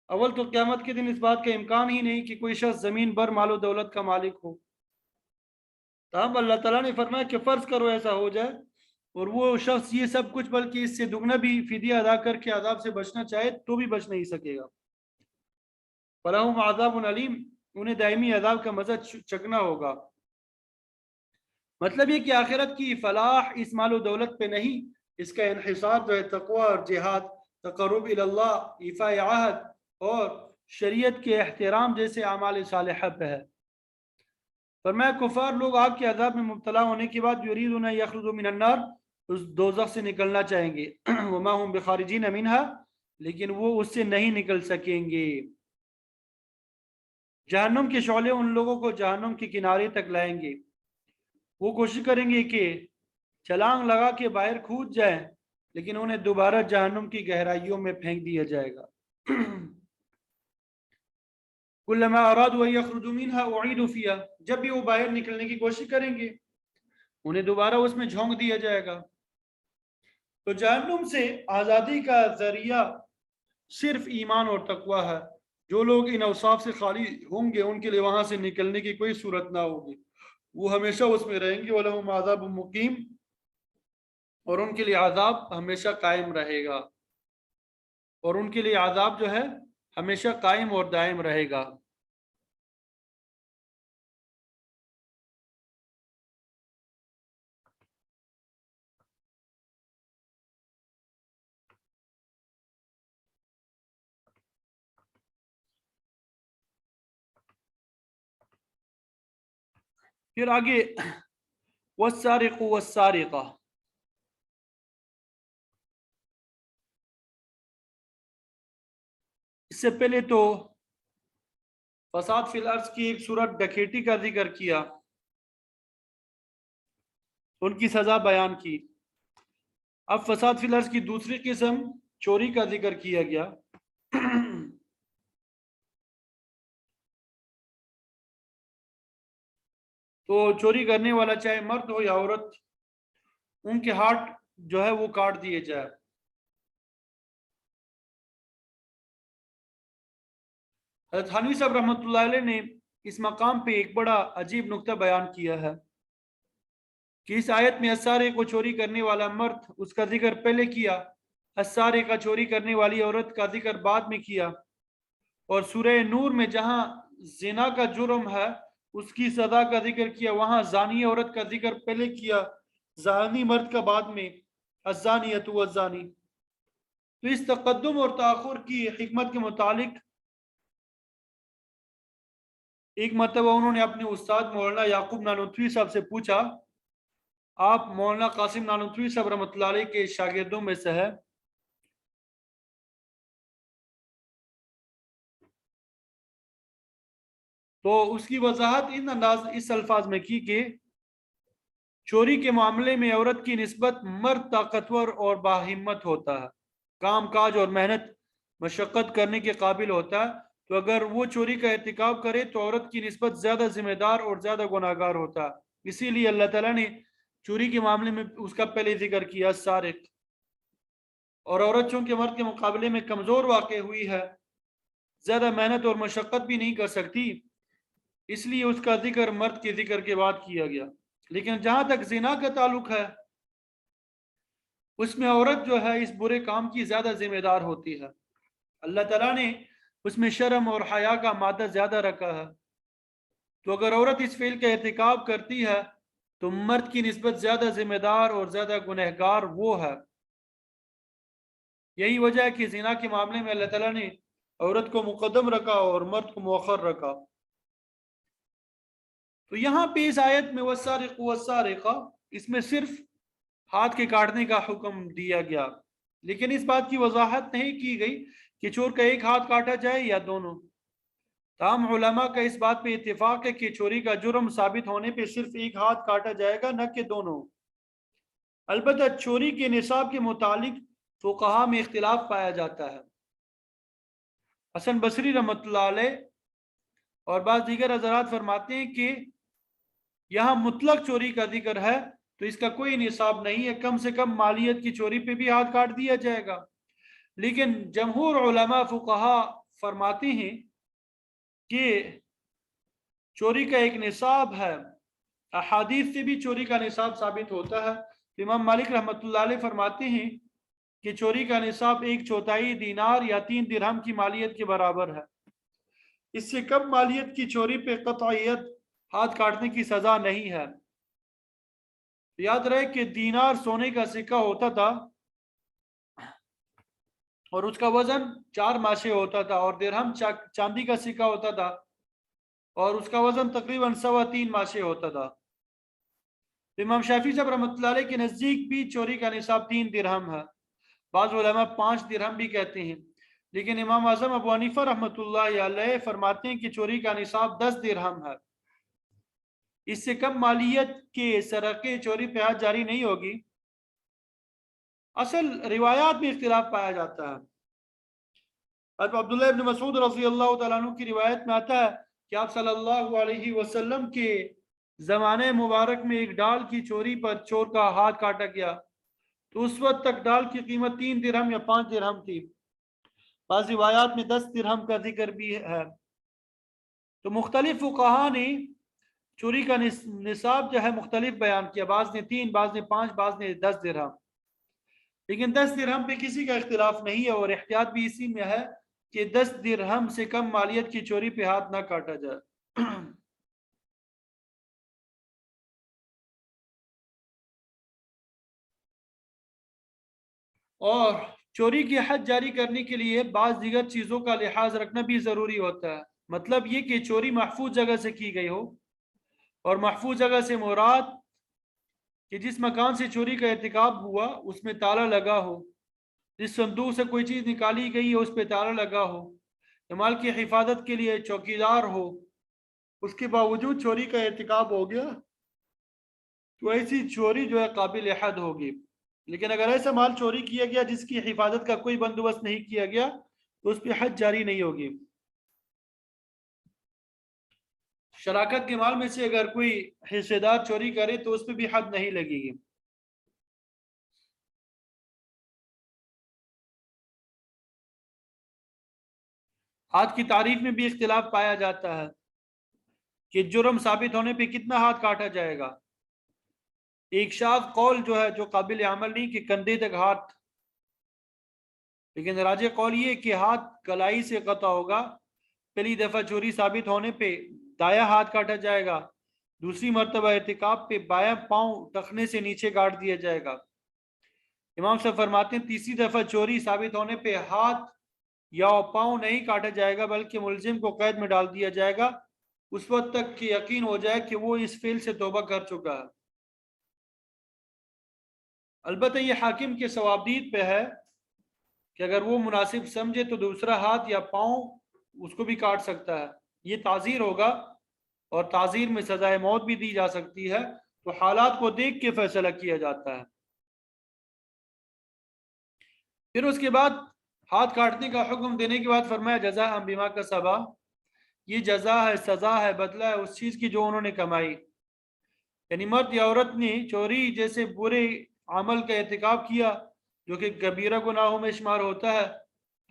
اول تو قیامت کے دن اس بات کا امکان ہی نہیں کہ کوئی شخص زمین بھر مال و دولت کا مالک ہو۔ تاہم اللہ تعالیٰ نے فرمایا کہ فرض کرو ایسا ہو جائے اور وہ شخص یہ سب کچھ بلکہ اس سے دگنا بھی فدیہ ادا کر کے عذاب سے بچنا چاہے تو بھی بچ نہیں سکے گا۔ فَلَهُمْ عَذَابٌ عَلِيمٌ، انہیں دائمی عذاب کا مزہ چکنا ہوگا۔ مطلب یہ کہ آخرت کی فلاح اس مال و دولت پہ نہیں، اس کا انحصار جو ہے تقوی اور جہاد، تقرب اللہ، ایفاء عہد اور شریعت کے احترام جیسے اعمال صالحہ پہ ہے۔ فرمایا کفار لوگ آگ کے عذاب میں مبتلا ہونے کے بعد یریدون ان یخرجوا من النار، اس دوزخ سے نکلنا چاہیں گے، وما هم بخارجین منہا، لیکن وہ اس سے نہیں نکل سکیں گے۔ جہنم کے شعلے ان لوگوں کو جہنم کے کنارے تک لائیں گے، وہ کوشش کریں گے کہ چھلانگ لگا کے باہر کھود جائیں، لیکن انہیں دوبارہ جہنم کی گہرائیوں میں پھینک دیا جائے گا۔ کلما ارادوا ان یخرجوا منها اعیدوا فیہا، جب بھی وہ باہر نکلنے کی کوشش کریں گے انہیں دوبارہ اس میں جھونک دیا جائے گا۔ تو جہنم سے آزادی کا ذریعہ صرف ایمان اور تقوی ہے۔ جو لوگ ان اوصاف سے خالی ہوں گے ان کے لیے وہاں سے نکلنے کی کوئی صورت نہ ہوگی، وہ ہمیشہ اس میں رہیں گے۔ وَلَهُمْ عَذَابٌ مُقِيمٌ، اور ان کے لیے عذاب ہمیشہ قائم رہے گا، اور ان کے لیے عذاب جو ہے ہمیشہ قائم اور دائم رہے گا۔ پھر آگے والسارق والسارقہ، اس سے پہلے تو فساد فی الارض کی ایک صورت ڈکیٹی کا ذکر کیا، ان کی سزا بیان کی۔ اب فساد فی الارض کی دوسری قسم چوری کا ذکر کیا گیا۔ تو چوری کرنے والا چاہے مرد ہو یا عورت، ان کے ہاتھ جو ہے وہ کاٹ دیے جائے۔ حضرت تھانوی صاحب رحمۃ اللہ علیہ نے اس مقام پہ ایک بڑا عجیب نقطہ بیان کیا ہے کہ اس آیت میں السارق کو چوری کرنے والا مرد اس کا ذکر پہلے کیا، السارق کا چوری کرنے والی عورت کا ذکر بعد میں کیا، اور سورہ نور میں جہاں زنا کا جرم ہے اس کی سزا کا ذکر کیا، وہاں زانی عورت کا ذکر پہلے کیا، زانی مرد کا بعد میں، الزانیۃ والزانی۔ تو اس تقدم اور تاخر کی حکمت کے متعلق ایک مرتبہ انہوں نے اپنے استاد مولانا یعقوب نانوتوی صاحب سے پوچھا، آپ مولانا قاسم نانوتوی صاحب رحمۃ اللہ علیہ کے شاگردوں میں سے ہے، تو اس کی وضاحت اس الفاظ میں کی کہ چوری کے معاملے میں عورت کی نسبت مرد طاقتور اور باہمت ہوتا ہے، کام کاج اور محنت مشقت کرنے کے قابل ہوتا ہے، تو اگر وہ چوری کا ارتکاب کرے تو عورت کی نسبت زیادہ ذمہ دار اور زیادہ گناہ گار ہوتا ہے۔ اسی لیے اللہ تعالیٰ نے چوری کے معاملے میں اس کا پہلے ذکر کیا سارق، اور عورت چونکہ مرد کے مقابلے میں کمزور واقع ہوئی ہے، زیادہ محنت اور مشقت بھی نہیں کر سکتی، اس لیے اس کا ذکر مرد کے ذکر کے بعد کیا گیا۔ لیکن جہاں تک زنا کا تعلق ہے، اس میں عورت جو ہے اس برے کام کی زیادہ ذمہ دار ہوتی ہے۔ اللہ تعالیٰ نے اس میں شرم اور حیا کا مادہ زیادہ رکھا ہے، تو اگر عورت اس فعل کا ارتکاب کرتی ہے تو مرد کی نسبت زیادہ ذمہ دار اور زیادہ گنہگار وہ ہے۔ یہی وجہ ہے کہ زنا کے معاملے میں اللہ تعالیٰ نے عورت کو مقدم رکھا اور مرد کو مؤخر رکھا۔ تو یہاں پہ اس آیت میں والسارق والسارقہ، اس میں صرف ہاتھ کے کاٹنے کا حکم دیا گیا، لیکن اس بات کی وضاحت نہیں کی گئی کہ چور کا ایک ہاتھ کاٹا جائے یا دونوں۔ تاہم علماء کا اس بات پہ اتفاق ہے کہ چوری کا جرم ثابت ہونے پہ صرف ایک ہاتھ کاٹا جائے گا، نہ کہ دونوں۔ البتہ چوری کے نصاب کے متعلق فقہا میں اختلاف پایا جاتا ہے۔ حسن بصری رحمۃ اللہ علیہ اور بعض دیگر حضرات فرماتے ہیں کہ یہاں مطلق چوری کا ذکر ہے تو اس کا کوئی نصاب نہیں ہے، کم سے کم مالیت کی چوری پہ بھی ہاتھ کاٹ دیا جائے گا۔ لیکن جمہور علماء فقہا فرماتے ہیں کہ چوری کا ایک نصاب ہے، احادیث سے بھی چوری کا نصاب ثابت ہوتا ہے۔ امام مالک رحمۃ اللہ علیہ فرماتے ہیں کہ چوری کا نصاب 1/4 دینار یا 3 درہم کی مالیت کے برابر ہے۔ اس سے کم مالیت کی چوری پہ قطعیت ہاتھ کاٹنے کی سزا نہیں ہے۔ یاد رہے کہ دینار سونے کا سکہ ہوتا تھا اور اس کا وزن 4 ماشے ہوتا تھا، اور درہم چاندی کا سکہ ہوتا تھا اور اس کا وزن تقریباً 3.25 ماشے ہوتا تھا۔ امام شافعی صاحب رحمۃ اللہ علیہ کے نزدیک بھی چوری کا نصاب 3 درہم ہے، بعض علماء 5 درہم بھی کہتے ہیں، لیکن امام اعظم ابو حنیفہ رحمۃ اللہ علیہ فرماتے ہیں کہ چوری کا نصاب 10 درہم ہے۔ اس سے کم مالیت کے سرقے چوری پہ حد جاری نہیں ہوگی۔ اصل روایات میں اختلاف پایا جاتا ہے۔ حضرت عبداللہ ابن مسعود رضی اللہ تعالیٰ عنہ کی روایت میں آتا ہے کہ آپ صلی اللہ علیہ وسلم کے زمانے مبارک میں ایک ڈال کی چوری پر چور کا ہاتھ کاٹا گیا، تو اس وقت تک ڈال کی قیمت 3 درہم یا 5 درہم تھی، بعض روایات میں 10 درہم کا ذکر بھی ہے۔ تو مختلف فقہا نے چوری کا نصاب جو ہے مختلف بیان کیا، بعض نے 3، بعض نے 5، بعض نے 10 درہم، لیکن 10 درہم پہ کسی کا اختلاف نہیں ہے، اور احتیاط بھی اسی میں ہے کہ 10 درہم سے کم مالیت کی چوری پہ ہاتھ نہ کاٹا جائے۔ اور چوری کی حد جاری کرنے کے لیے بعض دیگر چیزوں کا لحاظ رکھنا بھی ضروری ہوتا ہے، مطلب یہ کہ چوری محفوظ جگہ سے کی گئی ہو، اور محفوظ جگہ سے مراد کہ جس مکان سے چوری کا ارتکاب ہوا اس میں تالا لگا ہو، جس صندوق سے کوئی چیز نکالی گئی ہے اس پہ تالا لگا ہو، مال کی حفاظت کے لیے چوکیدار ہو، اس کے باوجود چوری کا ارتکاب ہو گیا تو ایسی چوری جو ہے قابل حد ہوگی۔ لیکن اگر ایسا مال چوری کیا گیا جس کی حفاظت کا کوئی بندوبست نہیں کیا گیا تو اس پہ حد جاری نہیں ہوگی۔ شراکت کے مال میں سے اگر کوئی حصے دار چوری کرے تو اس پہ بھی حد نہیں لگے گی۔ ہاتھ کی تعریف میں بھی اختلاف پایا جاتا ہے کہ جرم ثابت ہونے پہ کتنا ہاتھ کاٹا جائے گا۔ ایک شاذ قول جو ہے، جو قابل عمل نہیں، کہ کندھے تک ہاتھ، لیکن راجح قول یہ کہ ہاتھ کلائی سے قطع ہوگا۔ پہلی دفعہ چوری ثابت ہونے پہ دایاں ہاتھ کاٹا جائے گا، دوسری مرتبہ ارتکاب پہ بایاں پاؤں ٹخنے سے نیچے کاٹ دیا جائے گا۔ امام صاحب فرماتے ہیں تیسری دفعہ چوری ثابت ہونے پہ ہاتھ یا پاؤں نہیں کاٹا جائے گا، بلکہ ملزم کو قید میں ڈال دیا جائے گا، اس وقت تک کہ یقین ہو جائے کہ وہ اس فعل سے توبہ کر چکا ہے۔ البتہ یہ حاکم کے ثوابدید پہ ہے کہ اگر وہ مناسب سمجھے تو دوسرا ہاتھ یا پاؤں اس کو بھی کاٹ سکتا ہے، یہ تعزیر ہوگا، اور تعزیر میں سزائے موت بھی دی جا سکتی ہے، تو حالات کو دیکھ کے فیصلہ کیا جاتا ہے۔ پھر اس کے بعد ہاتھ کاٹنے کا حکم دینے کے بعد فرمایا جزاء بما کسبا، یہ جزا ہے، سزا ہے، بدلہ ہے اس چیز کی جو انہوں نے کمائی۔ یعنی مرد یا عورت نے چوری جیسے برے عمل کا ارتکاب کیا جو کہ کبیرہ گناہوں میں شمار ہوتا ہے،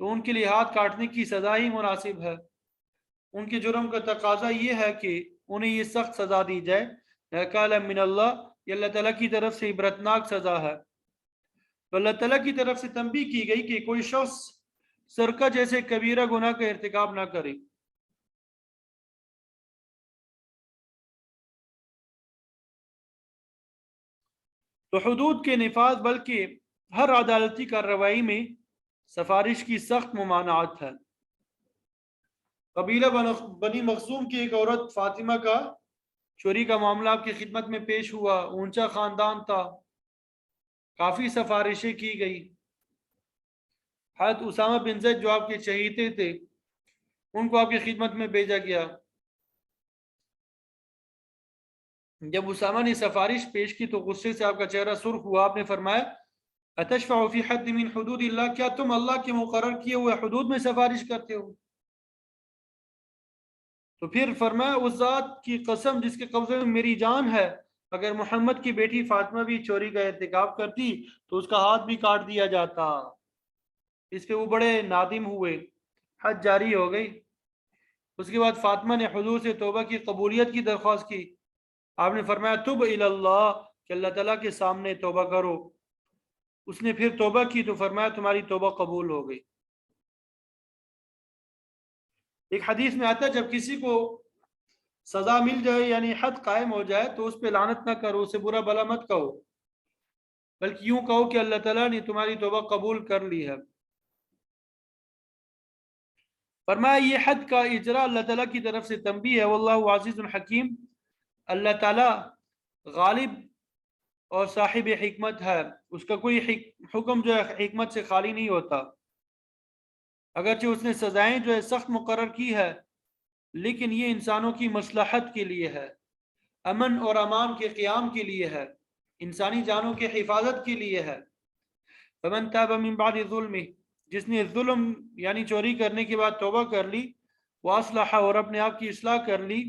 تو ان کے لیے ہاتھ کاٹنے کی سزا ہی مناسب ہے۔ ان کے جرم کا تقاضا یہ ہے کہ انہیں یہ سخت سزا دی جائے، نکالا من اللہ، یہ اللہ تعالیٰ کی طرف سے عبرتناک سزا ہے۔ تو اللہ تعالیٰ کی طرف سے تنبیہ کی گئی کہ کوئی شخص سرقہ جیسے کبیرہ گناہ کا ارتکاب نہ کرے۔ تو حدود کے نفاذ بلکہ ہر عدالتی کارروائی میں سفارش کی سخت ممانعت ہے۔ قبیلہ بنی مخزوم کی ایک عورت فاطمہ کا چوری کا معاملہ آپ کی خدمت میں پیش ہوا، اونچا خاندان تھا، کافی سفارشیں کی گئی۔ حضرت اسامہ بن زید جو آپ کے چہیتے تھے ان کو آپ کی خدمت میں بھیجا گیا۔ جب اسامہ نے سفارش پیش کی تو غصے سے آپ کا چہرہ سرخ ہوا، آپ نے فرمایا اتشفع فی حد من حدود اللہ، کیا تم اللہ کے مقرر کیے ہوئے حدود میں سفارش کرتے ہو؟ تو پھر فرمایا اس ذات کی قسم جس کے قبضے میں میری جان ہے، اگر محمد کی بیٹی فاطمہ بھی چوری کا ارتکاب کرتی تو اس کا ہاتھ بھی کاٹ دیا جاتا۔ اس پہ وہ بڑے نادم ہوئے، حد جاری ہو گئی۔ اس کے بعد فاطمہ نے حضور سے توبہ کی قبولیت کی درخواست کی۔ آپ نے فرمایا تب الی اللہ، کہ اللہ تعالیٰ کے سامنے توبہ کرو۔ اس نے پھر توبہ کی تو فرمایا تمہاری توبہ قبول ہو گئی۔ ایک حدیث میں آتا ہے جب کسی کو سزا مل جائے یعنی حد قائم ہو جائے تو اس پہ لعنت نہ کرو، اسے برا بلا مت کہو، بلکہ یوں کہو کہ اللہ تعالیٰ نے تمہاری توبہ قبول کر لی ہے۔ فرمایا یہ حد کا اجرا اللہ تعالیٰ کی طرف سے تنبیہ ہے، واللہ عزیز الحکیم، اللہ تعالیٰ غالب اور صاحب حکمت ہے، اس کا کوئی حکم جو ہے حکمت سے خالی نہیں ہوتا۔ اگرچہ اس نے سزائیں جو ہے سخت مقرر کی ہے لیکن یہ انسانوں کی مصلحت کے لیے ہے، امن اور امان کے قیام کے لیے ہے، انسانی جانوں کے حفاظت کے لیے ہے۔ فمن تاب من بعد ظلمہ، جس نے ظلم یعنی چوری کرنے کے بعد توبہ کر لی، واصلح، اور اپنے آپ کی اصلاح کر لی،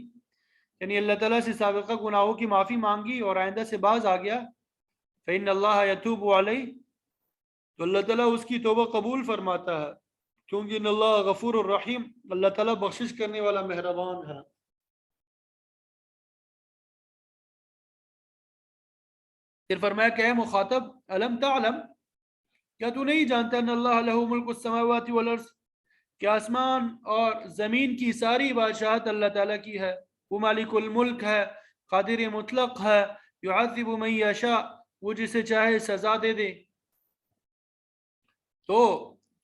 یعنی اللہ تعالیٰ سے سابقہ گناہوں کی معافی مانگی اور آئندہ سے باز آ گیا، فإن اللہ یتوب علیہ، تو اللہ تعالیٰ اس کی توبہ قبول فرماتا ہے، کیونکہ ان اللہ غفور الرحیم، اللہ تعالیٰ بخشش کرنے والا مہربان ہے۔ پھر فرمایا کہ اے مخاطب، الم تعلم، کیا تو نہیں جانتا ان اللہ لہ ملک السماوات والارض، کہ آسمان اور زمین کی ساری بادشاہت اللہ تعالیٰ کی ہے، وہ مالک الملک ہے، قادر مطلق ہے، یعذب من یشاء، وہ جسے چاہے سزا دے دے، تو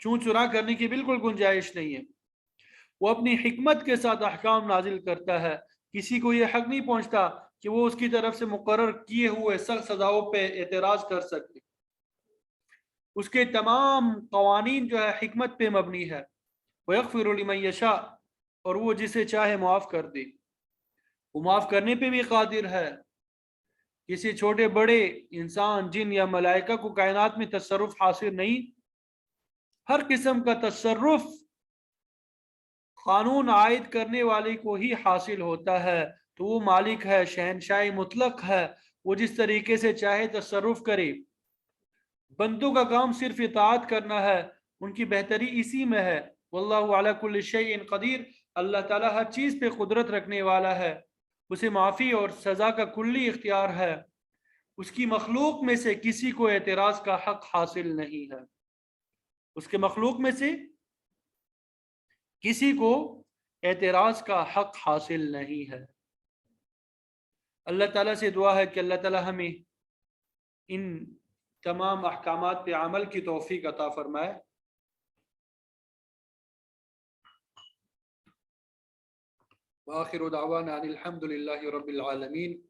چون چرا کرنے کی بالکل گنجائش نہیں ہے۔ وہ اپنی حکمت کے ساتھ احکام نازل کرتا ہے، کسی کو یہ حق نہیں پہنچتا کہ وہ اس کی طرف سے مقرر کیے ہوئے سخت سزاؤں پہ اعتراض کر سکے۔ اس کے تمام قوانین جو ہے حکمت پہ مبنی ہے۔ وَيَغْفِرُ لِمَن يَشَاءُ، اور وہ جسے چاہے معاف کر دے، وہ معاف کرنے پہ بھی قادر ہے۔ کسی چھوٹے بڑے انسان، جن یا ملائکہ کو کائنات میں تصرف حاصل نہیں، ہر قسم کا تصرف قانون عائد کرنے والے کو ہی حاصل ہوتا ہے، تو وہ مالک ہے، شہنشاہ مطلق ہے، وہ جس طریقے سے چاہے تصرف کرے۔ بندوں کا کام صرف اطاعت کرنا ہے، ان کی بہتری اسی میں ہے۔ واللہ علی کل شیء قدیر، اللہ تعالیٰ ہر چیز پہ قدرت رکھنے والا ہے، اسے معافی اور سزا کا کلی اختیار ہے، اس کی مخلوق میں سے کسی کو اعتراض کا حق حاصل نہیں ہے، اس کے مخلوق میں سے کسی کو اعتراض کا حق حاصل نہیں ہے۔ اللہ تعالیٰ سے دعا ہے کہ اللہ تعالیٰ ہمیں ان تمام احکامات پہ عمل کی توفیق عطا فرمائے۔ وآخر دعوانا ان الحمد للہ رب العالمین.